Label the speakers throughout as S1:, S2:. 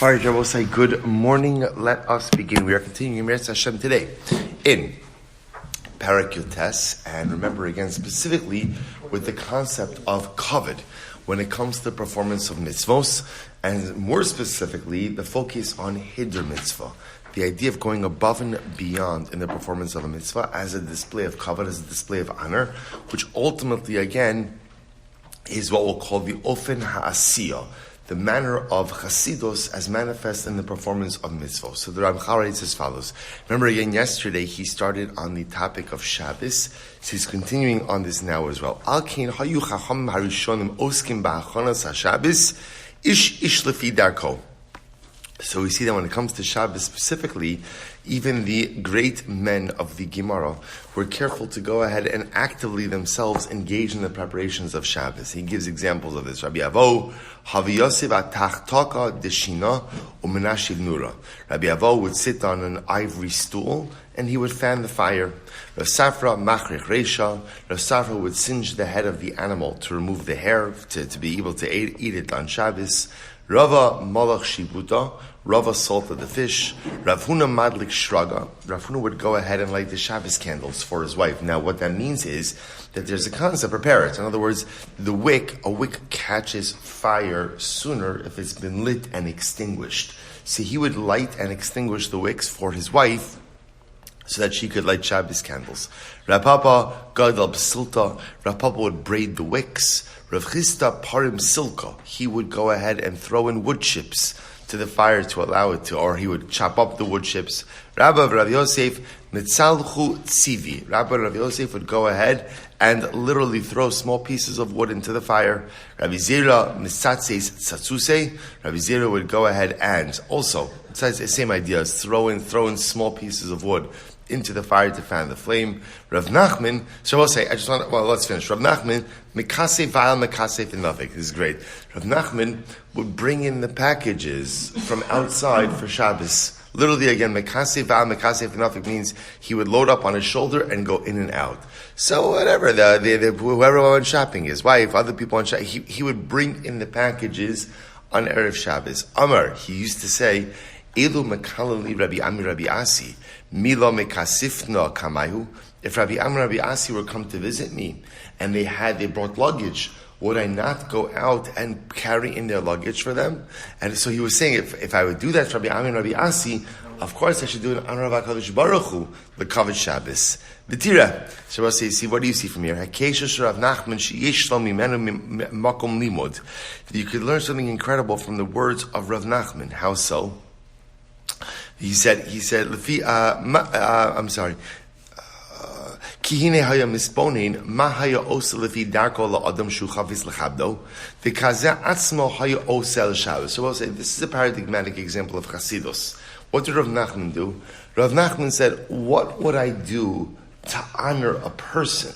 S1: All right, I will say good morning. Let us begin. We are continuing Mesillas Yesharim today in Parak Yotes, and remember again specifically with the concept of kavod when it comes to the performance of mitzvos, and more specifically the focus on hiddur mitzvah, the idea of going above and beyond in the performance of a mitzvah as a display of kavod, as a display of honor, which ultimately again is what we'll call the ofen ha'asiyah, the manner of chasidus as manifest in the performance of mitzvot. So the Ramchal writes as follows. Remember again, yesterday he started on the topic of Shabbos, so he's continuing on this now as well. Al kein hayu chacham harishonim oskim ba'achonas haShabbos ish lefi darko. So we see that when it comes to Shabbos specifically, even the great men of the Gemara were careful to go ahead and actively themselves engage in the preparations of Shabbos. He gives examples of this. Rabbi Avo, Havi Yosef atachtaka deshina umenashiv nura. Rabbi Avo would sit on an ivory stool and he would fan the fire. Rav Safra machrich reisha. Rav Safra would singe the head of the animal to remove the hair, to be able to eat it on Shabbos. Rava malach shibuta. Rava salted the fish. Rav Huna madlik shraga. Rav Huna would go ahead and light the Shabbos candles for his wife. Now, what that means is that there's a concept, prepare it. In other words, a wick catches fire sooner if it's been lit and extinguished. So he would light and extinguish the wicks for his wife so that she could light Shabbos candles. Rav Papa gadal b'silta. Rav Papa would braid the wicks. Rav Chisda parim silka. He would go ahead and throw in wood chips to the fire to allow it to, or he would chop up the wood chips. Rabbi Rav Yosef nitzalchu tzivi. Rabbi Rav Yosef would go ahead and literally throw small pieces of wood into the fire. Rabbi Zira nitzatzeis tzatzuse. Rabbi Zira would go ahead and also, it's the same idea, is throw in small pieces of wood into the fire to fan the flame. Rav Nachman, so we'll say, let's finish. Rav Nachman, Mikasef v'al Mikasef v'nafik. This is great. Rav Nachman would bring in the packages from outside for Shabbos. Literally again, Mikasef v'al Mikasef v'nafik means he would load up on his shoulder and go in and out. So whatever, whoever went shopping, his wife, other people on shopping, he would bring in the packages on Erev Shabbos. Amar, he used to say, Elu mekalali Rabbi Ami Rabbi Asi. Mila mekasifna kamayu. If Rabbi Amr Rabbi Asi were come to visit me and they brought luggage, would I not go out and carry in their luggage for them? And so he was saying, if I would do that for Rabbi Amr Rabbi Asi, of course I should do it in honor of HaKadosh Baruch Hu, the Kavod Shabbos. V'tira, Shabbos says, see, what do you see from here? Hakesha sh'Rav Nachman sheyesh lo mimenu makom limud. You could learn something incredible from the words of Rav Nachman. How so? He said, I'm sorry. Kihine haya misponin ma haya osa lefi darko la adam shu chavis lechabdo v'kazeh atzmo haya osa el Shabbos. So we'll say this is a paradigmatic example of chasidus. What did Rav Nachman do? Rav Nachman said, "What would I do to honor a person?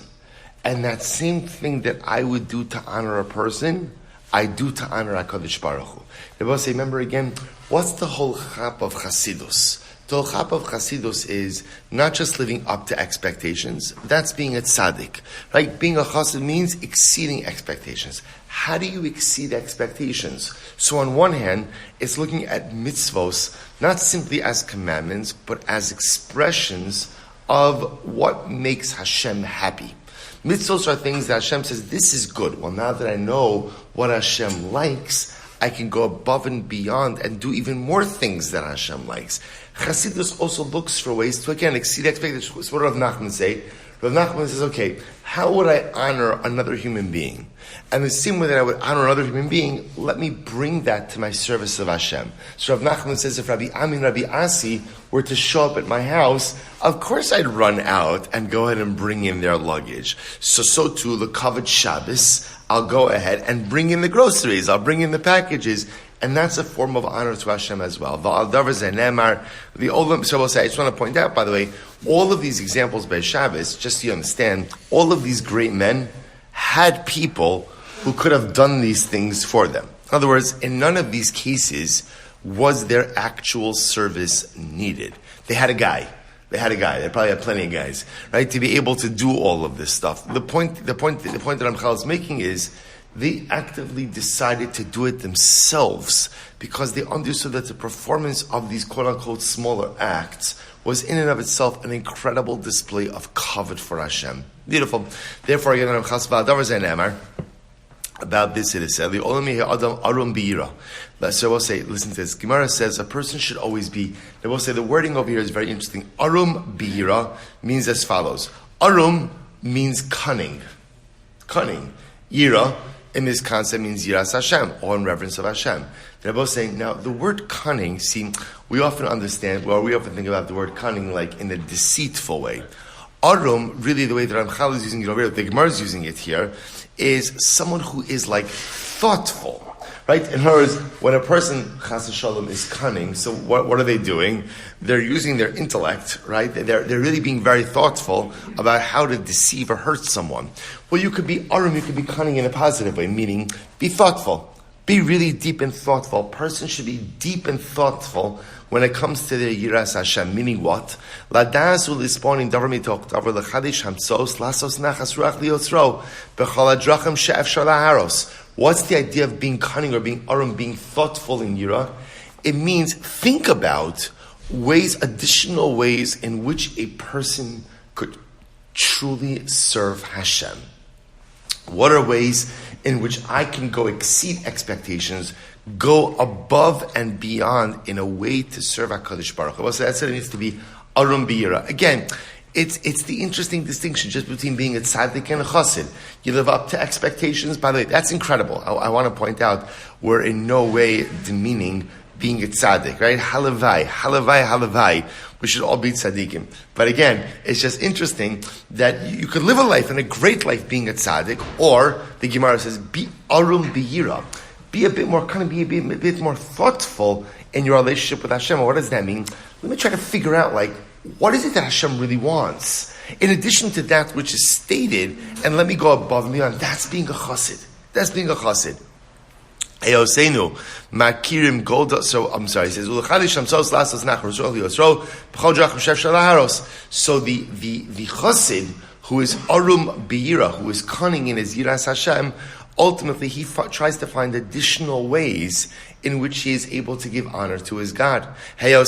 S1: And that same thing that I would do to honor a person, I do to honor HaKadosh Baruch Hu." They will say, remember again, what's the whole chap of Chasidus? The whole chap of Chasidus is not just living up to expectations. That's being a tzaddik. Right? Being a chassid means exceeding expectations. How do you exceed expectations? So on one hand, it's looking at mitzvos, not simply as commandments, but as expressions of what makes Hashem happy. Mitzvos are things that Hashem says, this is good. Well, now that I know what Hashem likes, I can go above and beyond and do even more things that Hashem likes. Chassidus also looks for ways to, again, exceed expectations. What Rav Nachman say? Rav Nachman says, okay, how would I honor another human being? And the same way that I would honor another human being, let me bring that to my service of Hashem. So Rav Nachman says, if Rabbi Ami and Rabbi Asi were to show up at my house, of course I'd run out and go ahead and bring in their luggage. So too, the Kavod Shabbos, I'll go ahead and bring in the groceries, I'll bring in the packages, and that's a form of honor to Hashem as well. The Olam, so we'll say, I just want to point out, by the way, all of these examples by Shabbos, just so you understand, all of these great men had people who could have done these things for them. In other words, in none of these cases was their actual service needed. They had a guy. They probably had plenty of guys, right, to be able to do all of this stuff. The point that Ramchal is making is They actively decided to do it themselves because they understood that the performance of these quote-unquote smaller acts was in and of itself an incredible display of kavod for Hashem. Beautiful. Therefore, about this it is said, so we'll say, listen to this. Gemara says a person should always be, they will say the wording over here is very interesting. Arum bihira means as follows. Arum means cunning. Cunning. Yira, in this concept, means yiras Hashem, or in reverence of Hashem. They're both saying, now, the word cunning, see, we often understand, well, we often think about the word cunning like in a deceitful way. Arum, really the way that Ramchal is using it over here, the Gemara is using it here, is someone who is like thoughtful. Right? In other words, when a person, chas v'shalom, is cunning, so what are they doing? They're using their intellect, right? They're really being very thoughtful about how to deceive or hurt someone. Well, you could be arum, you could be cunning in a positive way, meaning be thoughtful. Be really deep and thoughtful. A person should be deep and thoughtful when it comes to the yiras Hashem. Meaning what? Ladasu lisponim davar mitok davar lechadish hamsos lasos nachas ruach liotzro b'chol hadrachim she'efshar laharos. What's the idea of being cunning or being arum, being thoughtful in yira? It means think about additional ways in which a person could truly serve Hashem. What are ways in which I can go exceed expectations, go above and beyond in a way to serve HaKadosh Baruch Hu? So that's what it needs to be arum b'yira. Again, it's the interesting distinction just between being a tzaddik and a chassid. You live up to expectations. By the way, that's incredible. I want to point out we're in no way demeaning being a tzaddik, right? Halavai, halavai, halavai. We should all be tzaddikim. But again, it's just interesting that you could live a life, and a great life, being a tzaddik, or the Gemara says, be arum b'yira. Be a bit more, be a bit more thoughtful in your relationship with Hashem. What does that mean? Let me try to figure out, what is it that Hashem really wants? In addition to that which is stated, and let me go above and beyond. That's being a chassid. That's being a chassid. Eosenu makirim golda. So I'm sorry. He says So the chassid who is arum b'yira, who is cunning in his yiras Hashem, ultimately he tries to find additional ways in which he is able to give honor to his God. So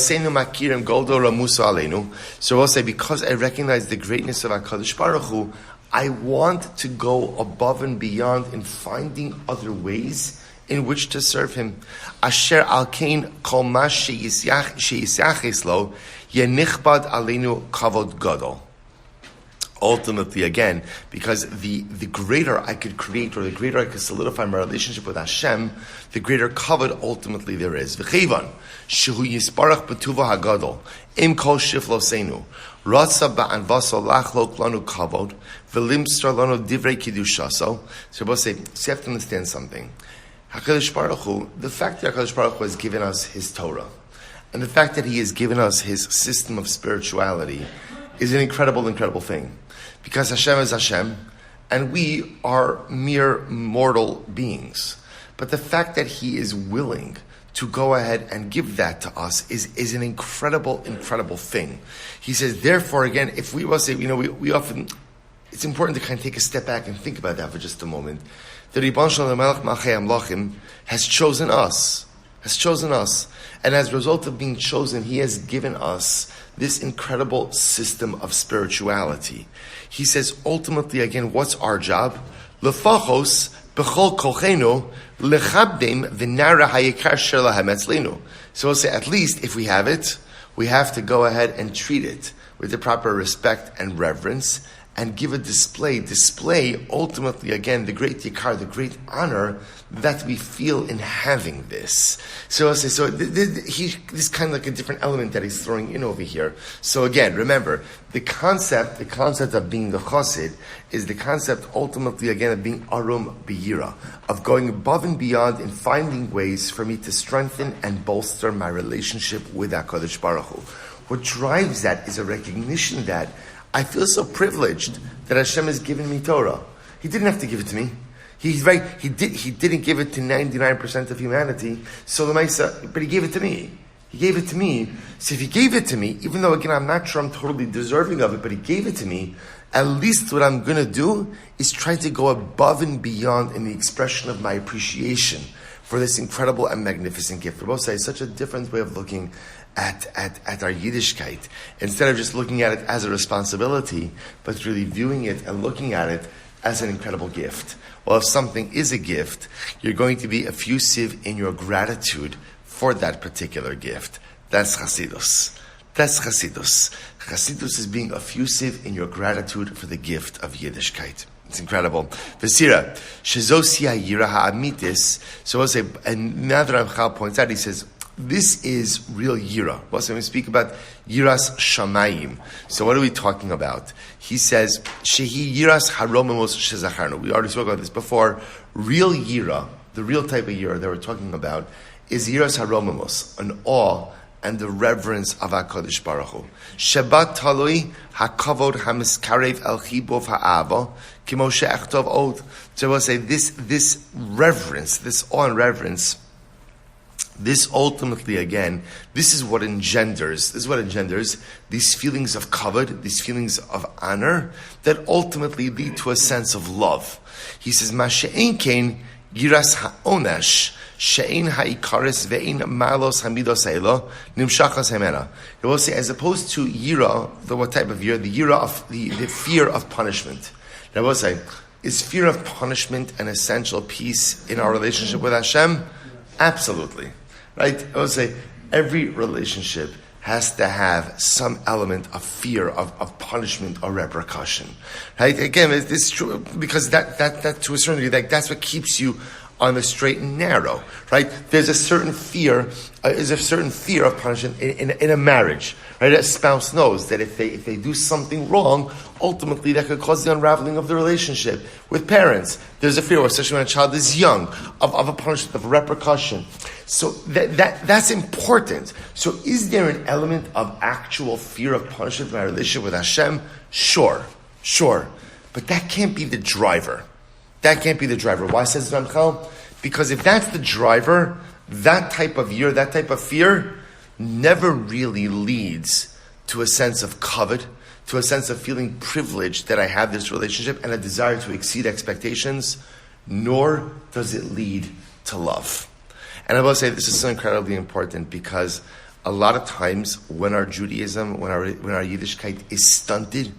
S1: we'll say, because I recognize the greatness of HaKadosh Baruch Hu, I want to go above and beyond in finding other ways in which to serve him. Asher al kain kol ma sheyisaches lo yenichbad aleinu kavod gadol. Ultimately, again, because the greater I could create, or the greater I could solidify my relationship with Hashem, the greater kavod ultimately there is. V'cheivan shehu yisparach b'tuva hagadol im kol shifloseinu ratza ba'anvaso lachlok lanu kavod v'limstar lanu divrei kidushaso. So we'll say, so you have to understand something. HaKadosh Baruch Hu, the fact that HaKadosh Baruch Hu has given us His Torah, and the fact that He has given us His system of spirituality, is an incredible, incredible thing. Because Hashem is Hashem, and we are mere mortal beings. But the fact that He is willing to go ahead and give that to us is an incredible, incredible thing. He says, therefore, again, if we will say, we often, it's important to kind of take a step back and think about that for just a moment. The Ribbon Shalom Melech Malchei Amlachim has chosen us. And as a result of being chosen, He has given us this incredible system of spirituality. He says, ultimately, again, what's our job? Lefachos b'chol kochenu lechabdim v'nara hayikar sher lahem etzleinu. So we'll say, at least if we have it, we have to go ahead and treat it with the proper respect and reverence, and give a display ultimately, again, the great yikar, the great honor that we feel in having this. So I'll say, this kind of like a different element that he's throwing in over here. So again, remember, the concept of being the chassid is the concept ultimately, again, of being arum b'yira, of going above and beyond in finding ways for me to strengthen and bolster my relationship with HaKadosh Baruch Hu. What drives that is a recognition that I feel so privileged that Hashem has given me Torah. He didn't have to give it to me. He's right. He didn't give it to 99% of humanity. So but He gave it to me. He gave it to me. So if He gave it to me, even though again I'm not sure I'm totally deserving of it, but He gave it to me, at least what I'm going to do is try to go above and beyond in the expression of my appreciation for this incredible and magnificent gift. Rabbi say it's such a different way of looking at our Yiddishkeit. Instead of just looking at it as a responsibility, but really viewing it and looking at it as an incredible gift. Well, if something is a gift, you're going to be effusive in your gratitude for that particular gift. That's Chassidus. That's Chassidus. Chassidus is being effusive in your gratitude for the gift of Yiddishkeit. It's incredible. Vesira, shezosia yira ha'amitis. So we'll say, and now that Ramchal points out, he says, this is real yira. Well, so when we speak about yiras shamayim, so what are we talking about? He says, shehi yiras haromimos shezacharnu. We already spoke about this before. Real yira, the real type of yira that we're talking about, is yiras haromimos, an awe and the reverence of HaKadosh Baruch Hu. Shebat talui hakavod hamiskarev el chibov ha'ava kimo she'echtov od. So we'll say this reverence, this awe and reverence, this ultimately, again, this is what engenders these feelings of kavod, these feelings of honor, that ultimately lead to a sense of love. He says, Ma she'ein kein yiras ha'onesh, she'ein ha'ikaris ve'ein malos hamidos ha'elo, nimshachas ha'mena. He will say, as opposed to yira, what type of yira? The yira of the fear of punishment. I will say, is fear of punishment an essential piece in our relationship with Hashem? Absolutely. Right? I would say every relationship has to have some element of fear of punishment or repercussion. Right? Again, it's true because that to a certain degree, that's what keeps you on the straight and narrow. Right? There's a certain fear, of punishment in a marriage. Right? A spouse knows that if they do something wrong, ultimately that could cause the unraveling of the relationship. With parents, there's a fear, especially when a child is young, of a punishment, of a repercussion. So that's important. So is there an element of actual fear of punishment in my relationship with Hashem? Sure. But that can't be the driver. Why, says Ramchal? Because if that's the driver, that type of fear never really leads to a sense of kavod, to a sense of feeling privileged that I have this relationship and a desire to exceed expectations, nor does it lead to love. And I will say this is so incredibly important because a lot of times when our Judaism, when our Yiddishkeit is stunted,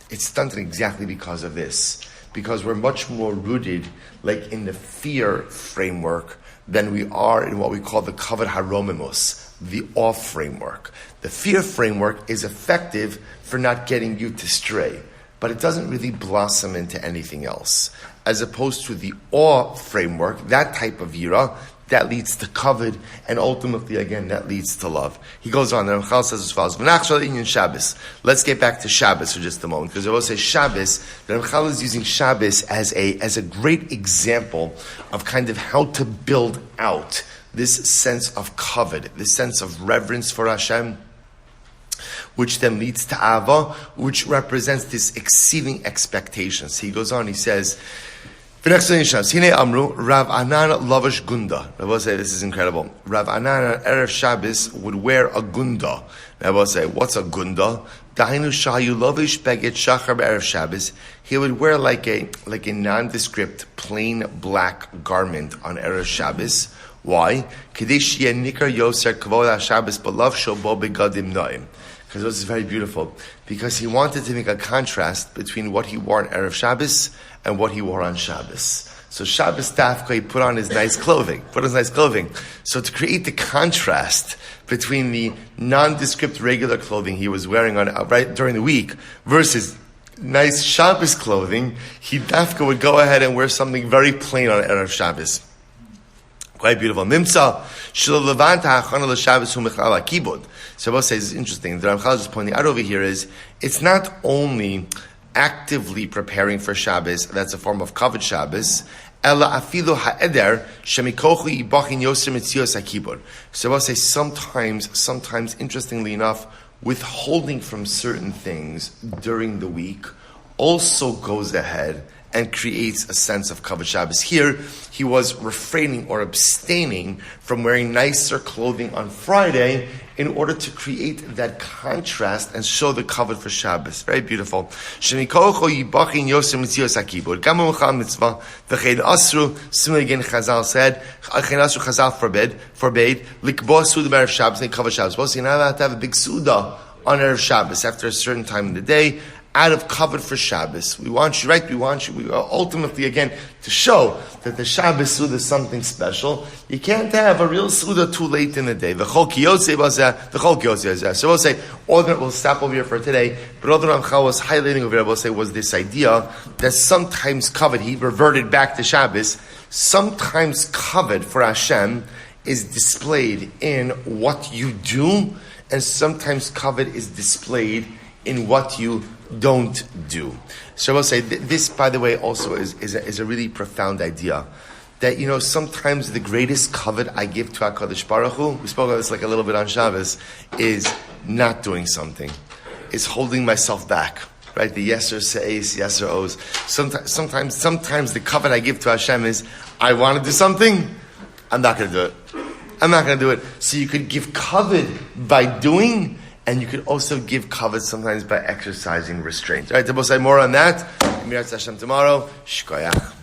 S1: it's stunted exactly because of this. Because we're much more rooted like in the fear framework than we are in what we call the kavod haromimos, the awe framework. The fear framework is effective for not getting you to stray, but it doesn't really blossom into anything else. As opposed to the awe framework, that type of yira, that leads to kavod, and ultimately, again, that leads to love. He goes on, and Ramchal says as follows, Shabbos. Let's get back to Shabbos for just a moment, because I will say Shabbos, the Ramchal is using Shabbos as a great example of kind of how to build out this sense of kavod, this sense of reverence for Hashem, which then leads to Ava, which represents this exceeding expectations. He goes on, he says, Rav Anan Lavash Gunda. I will say this is incredible. Rav Anan on Erev Shabbos would wear a gunda. I will say, what's a gunda? Dainu Shayu Lavish Beged Shachar Erev Shabbos. He would wear like a nondescript, plain black garment on Erev Shabbos. Why? Kadesh Nikar Yoser Kavod Shabbos Balav Shobo Begadim Noim. Because this is very beautiful. Because he wanted to make a contrast between what he wore on Erev Shabbos and what he wore on Shabbos. So Shabbos Dafka, he put on his nice clothing. So to create the contrast between the nondescript regular clothing he was wearing on right during the week versus nice Shabbos clothing, he Dafka would go ahead and wear something very plain on Erev Shabbos. Quite beautiful. Mimsa shelo levanta hachana l'Shabbos hu mechala kibud. So I will say this is interesting. The Ramchal is pointing out over here is it's not only actively preparing for Shabbos, that's a form of kavod Shabbos. Ela afilu ha'eder shemikochu yibachin yoser mitzios hakibud. So I will say sometimes, interestingly enough, withholding from certain things during the week also goes ahead and creates a sense of kavod Shabbos. Here, he was refraining or abstaining from wearing nicer clothing on Friday in order to create that contrast and show the kavod for Shabbos. Very beautiful. Similarly again, Chazal said, Chazal forbade, likbo suda b'erev Shabbos, and kavod Shabbos. Well, so you're not allowed to have a big suda on Erev Shabbos after a certain time in the day, out of kavod for Shabbos. We want you ultimately, again, to show that the Shabbos Suda is something special. You can't have a real Suda too late in the day. So we'll say, we'll stop over here for today, but all the Ramchal was highlighting over here, we'll say, was this idea that sometimes kavod, he reverted back to Shabbos, sometimes kavod for Hashem is displayed in what you do, and sometimes kavod is displayed in what you don't do. So I will say, this, by the way, also is a really profound idea. That, sometimes the greatest kavod I give to HaKadosh Baruch Hu, we spoke about this like a little bit on Shabbos, is not doing something. Is holding myself back. Right? The yeser says, yeser owes. Sometimes the kavod I give to Hashem is, I want to do something, I'm not going to do it. I'm not going to do it. So you could give kavod by doing, and you could also give kavod sometimes by exercising restraint. All right, we'll say more on that. Mesillas Yesharim tomorrow. Shkoyach.